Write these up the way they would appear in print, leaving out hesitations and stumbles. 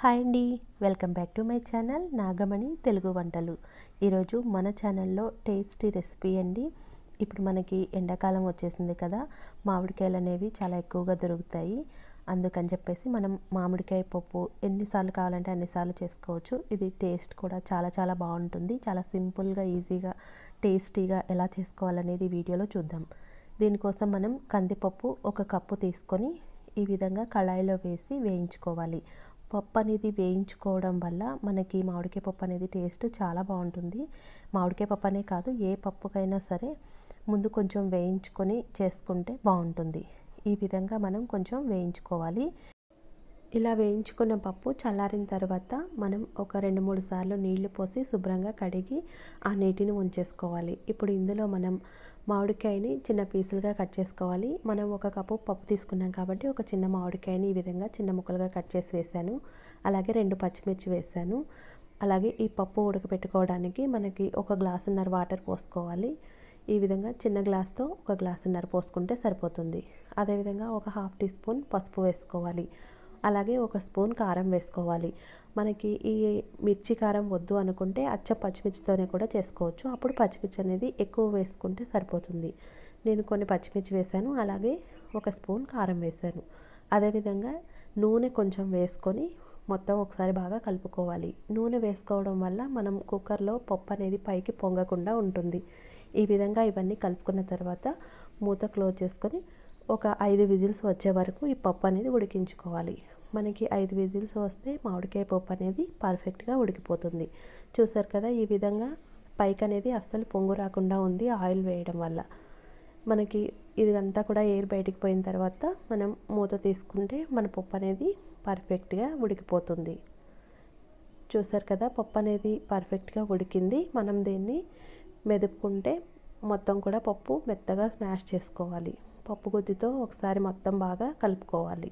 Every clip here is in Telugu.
హాయ్ అండి, welcome back to my channel Nagamani Telugu వంటలు. ఈరోజు మన ఛానల్లో టేస్టీ రెసిపీ అండి. ఇప్పుడు మనకి ఎండాకాలం వచ్చేసింది కదా, మామిడికాయలు అనేవి చాలా ఎక్కువగా దొరుకుతాయి. అందుకని చెప్పేసి మనం మామిడికాయ పప్పు ఎన్నిసార్లు కావాలంటే అన్నిసార్లు చేసుకోవచ్చు. ఇది టేస్ట్ కూడా చాలా చాలా బాగుంటుంది. చాలా సింపుల్గా, ఈజీగా, టేస్టీగా ఎలా చేసుకోవాలనేది వీడియోలో చూద్దాం. దీనికోసం మనం కందిపప్పు 1 కప్పు తీసుకొని ఈ విధంగా కళాయిలో వేసి వేయించుకోవాలి. పప్పు అనేది వేయించుకోవడం వల్ల మనకి మామిడికాయ పప్పు అనేది టేస్ట్ చాలా బాగుంటుంది. మామిడికాయ పప్పు అనే కాదు, ఏ పప్పుకైనా సరే ముందు కొంచెం వేయించుకొని చేసుకుంటే బాగుంటుంది. ఈ విధంగా మనం కొంచెం వేయించుకోవాలి. ఇలా వేయించుకున్న పప్పు చల్లారిన తర్వాత మనం ఒక 2-3 సార్లు నీళ్లు పోసి శుభ్రంగా కడిగి ఆ నీటిని ఉంచేసుకోవాలి. ఇప్పుడు ఇందులో మనం మామిడికాయని చిన్న పీసులుగా కట్ చేసుకోవాలి. మనం 1 కప్పు పప్పు తీసుకున్నాం కాబట్టి ఒక చిన్న మామిడికాయని ఈ విధంగా చిన్న ముక్కలుగా కట్ చేసి వేసాను. అలాగే 2 పచ్చిమిర్చి వేసాను. అలాగే ఈ పప్పు ఉడకబెట్టుకోవడానికి మనకి 1 గ్లాసున్నర వాటర్ పోసుకోవాలి. ఈ విధంగా చిన్న గ్లాస్తో 1 గ్లాసున్నర పోసుకుంటే సరిపోతుంది. అదేవిధంగా ఒక 1/2 టీ స్పూన్ పసుపు వేసుకోవాలి. అలాగే 1 స్పూన్ కారం వేసుకోవాలి. మనకి ఈ మిర్చి కారం వద్దు అనుకుంటే అచ్చ పచ్చిమిర్చితోనే కూడా చేసుకోవచ్చు. అప్పుడు పచ్చిమిర్చి అనేది ఎక్కువ వేసుకుంటే సరిపోతుంది. నేను కొన్ని పచ్చిమిర్చి వేసాను. అలాగే 1 స్పూన్ కారం వేసాను. అదేవిధంగా నూనె కొంచెం వేసుకొని మొత్తం ఒకసారి బాగా కలుపుకోవాలి. నూనె వేసుకోవడం వల్ల మనం కుక్కర్లో పప్పు అనేది పైకి పొంగకుండా ఉంటుంది. ఈ విధంగా ఇవన్నీ కలుపుకున్న తర్వాత మూత క్లోజ్ చేసుకొని ఒక 5 విజిల్స్ వచ్చే వరకు ఈ పప్పు అనేది ఉడికించుకోవాలి. మనకి 5 విజిల్స్ వస్తే మామిడికాయ పప్పు అనేది పర్ఫెక్ట్గా ఉడికిపోతుంది. చూసారు కదా, ఈ విధంగా పైకి అనేది అస్సలు పొంగు రాకుండా ఉంది ఆయిల్ వేయడం వల్ల. మనకి ఇదంతా కూడా ఎయిర్ బయటికి పోయిన తర్వాత మనం మూత తీసుకుంటే మన పప్పు అనేది పర్ఫెక్ట్గా ఉడికిపోతుంది. చూసారు కదా, పప్పు అనేది పర్ఫెక్ట్గా ఉడికింది. మనం దీన్ని మెదుపుకుంటే మొత్తం కూడా పప్పు మెత్తగా స్మాష్ చేసుకోవాలి. పప్పు గుత్తితో ఒకసారి మొత్తం బాగా కలుపుకోవాలి.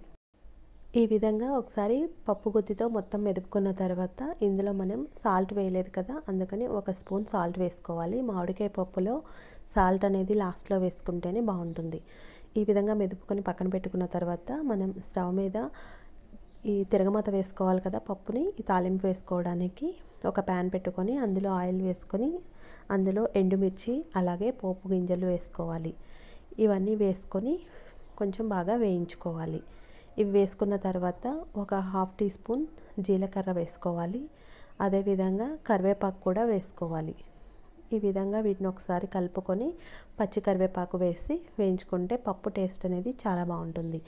ఈ విధంగా ఒకసారి పప్పు గుత్తితో మొత్తం మెదుపుకున్న తర్వాత ఇందులో మనం సాల్ట్ వేయలేదు కదా, అందుకని 1 స్పూన్ సాల్ట్ వేసుకోవాలి. మామిడికాయ పప్పులో సాల్ట్ అనేది లాస్ట్లో వేసుకుంటేనే బాగుంటుంది. ఈ విధంగా మెదుపుకొని పక్కన పెట్టుకున్న తర్వాత మనం స్టవ్ మీద ఈ తిరగమాత వేసుకోవాలి కదా పప్పుని. ఈ తాలింపు వేసుకోవడానికి ఒక ప్యాన్ పెట్టుకొని అందులో ఆయిల్ వేసుకొని అందులో ఎండుమిర్చి అలాగే పోపు గింజలు వేసుకోవాలి. ఇవన్నీ వేసుకొని కొంచెం బాగా వేయించుకోవాలి. ఇవి వేసుకున్న తర్వాత ఒక 1/2 టీ స్పూన్ జీలకర్ర వేసుకోవాలి. అదేవిధంగా కరివేపాకు కూడా వేసుకోవాలి. ఈ విధంగా వీటిని ఒకసారి కలుపుకొని పచ్చి కరివేపాకు వేసి వేయించుకుంటే పప్పు టేస్ట్ అనేది చాలా బాగుంటుంది.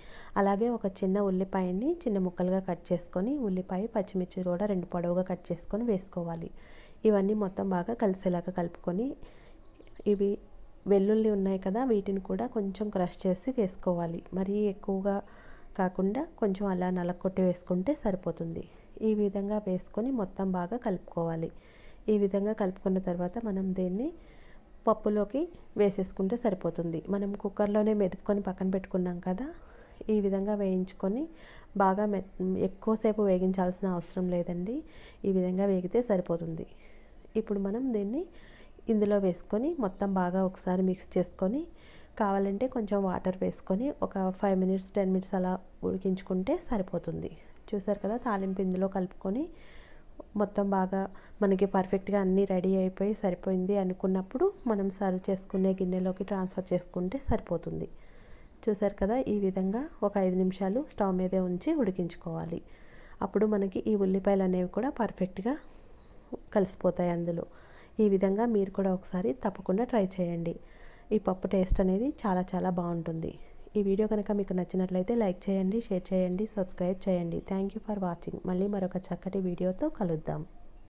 అలాగే ఒక చిన్న ఉల్లిపాయని చిన్న ముక్కలుగా కట్ చేసుకొని, ఉల్లిపాయ పచ్చిమిర్చి కూడా 2 పొడవుగా కట్ చేసుకొని వేసుకోవాలి. ఇవన్నీ మొత్తం బాగా కలిసేలాగా కలుపుకొని ఇవి వెల్లుల్లి ఉన్నాయి కదా, వీటిని కూడా కొంచెం క్రష్ చేసి వేసుకోవాలి. మరీ ఎక్కువగా కాకుండా కొంచెం అలా నలకొట్టి వేసుకుంటే సరిపోతుంది. ఈ విధంగా వేసుకొని మొత్తం బాగా కలుపుకోవాలి. ఈ విధంగా కలుపుకున్న తర్వాత మనం దీన్ని పప్పులోకి వేసేసుకుంటే సరిపోతుంది. మనం కుక్కర్లోనే మెదుపుకొని పక్కన పెట్టుకున్నాం కదా, ఈ విధంగా వేయించుకొని బాగా ఎక్కువసేపు వేగించాల్సిన అవసరం లేదండి. ఈ విధంగా వేగితే సరిపోతుంది. ఇప్పుడు మనం దీన్ని ఇందులో వేసుకొని మొత్తం బాగా ఒకసారి మిక్స్ చేసుకొని కావాలంటే కొంచెం వాటర్ వేసుకొని ఒక 5 మినిట్స్ 10 మినిట్స్ అలా ఉడికించుకుంటే సరిపోతుంది. చూసారు కదా, తాలింపు ఇందులో కలుపుకొని మొత్తం బాగా మనకి పర్ఫెక్ట్గా అన్నీ రెడీ అయిపోయి సరిపోయింది అనుకున్నప్పుడు మనం సర్వ్ చేసుకునే గిన్నెలోకి ట్రాన్స్ఫర్ చేసుకుంటే సరిపోతుంది. చూసారు కదా, ఈ విధంగా ఒక 5 నిమిషాలు స్టవ్ మీదే ఉంచి ఉడికించుకోవాలి. అప్పుడు మనకి ఈ ఉల్లిపాయలు అనేవి కూడా పర్ఫెక్ట్గా కలిసిపోతాయి అందులో. ఈ విధంగా మీరు కూడా ఒకసారి తప్పకుండా ట్రై చేయండి. ఈ పప్పు టేస్ట్ అనేది చాలా చాలా బాగుంటుంది. ఈ వీడియో కనుక మీకు నచ్చినట్లయితే లైక్ చేయండి, షేర్ చేయండి, సబ్స్క్రైబ్ చేయండి. Thank you for watching. మళ్ళీ మరొక చక్కటి వీడియోతో కలుద్దాం.